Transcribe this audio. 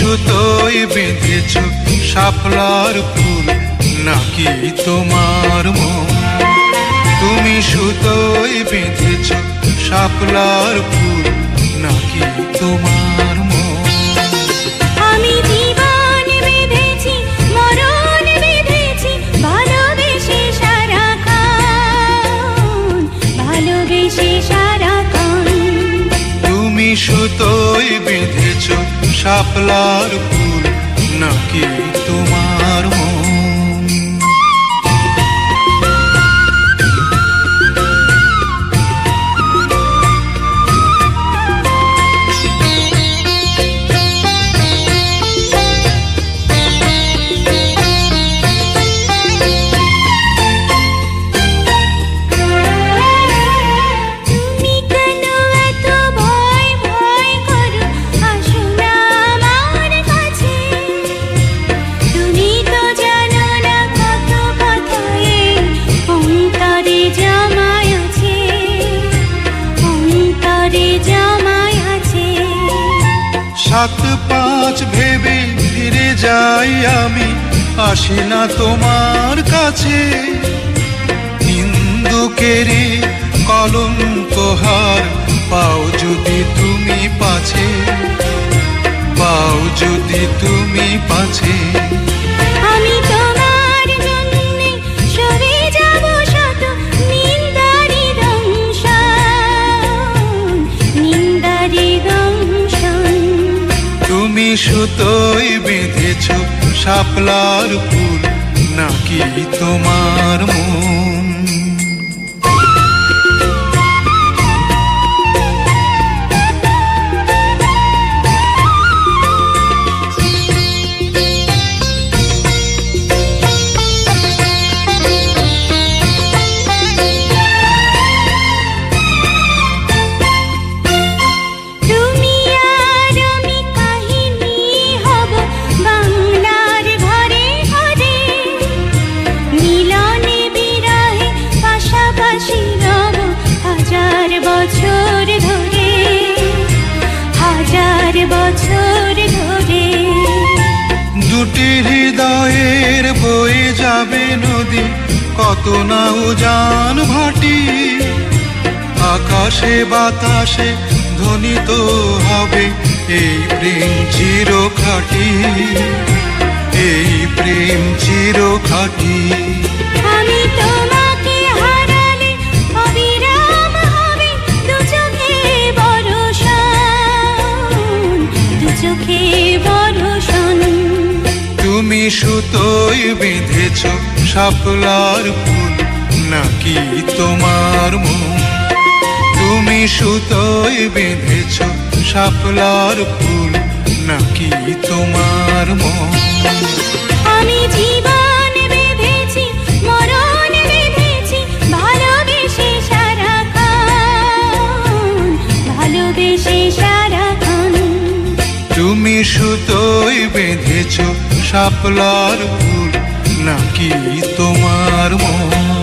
সুতোয় বেঁধেছ শাপলার ফুল নাকি তোমার মন? তুমি সুতোয় বেঁধেছ শাপলার ফুল নাকি তোমার মন? আমি জীবন বেঁধেছি, মরণ বেঁধেছি, ভালোবেসে সারাক্ষণ, ভালোবেসে সারাক্ষণ। তুমি সুতোয় বেঁধেছ শাপলার ফুল নাকি তোমার মন? সাত পাঁচ ভেবে ফিরে যাই আমি, আসি না তোমার কাছে। নিন্দুকেরই কলঙ্কহার পাও যদি তুমি পাছে, পাও যদি তুমি পাছে। আমি তোমার জন্যে সরে যাব শত নিন্দারি দংশন, নিন্দারি দংশন। তুমি সুতোয় বেঁধেছ শাপলার ফুল নাকি তোমার মন? দুটি হৃদয়ের বয়ে যাবে নদী, কত না উজান ভাটি। আকাশে বাতাসে ধ্বনিত হবে এই প্রেম চিরখাটি, এই প্রেম চিরখাটি। আমি তোমাকে হারালে অবিরাম হবে দু চোখে বর্ষণ, দু চোখে বর্ষণ। তুমি সুতোয় বেঁধেছ শাপলার ফুল নাকি তোমার মন? তুমি সুতোয় বেঁধেছ শাপলার ফুল নাকি তোমার মন? আমি জীবন বেঁধেছি, মরণ বেঁধেছি, ভালোবেসে সারাক্ষণ, ভালোবেসে সারাক্ষণ। তুমি সুতোয় বেঁধেছ শাপলার ফুল নাকি তোমার মন?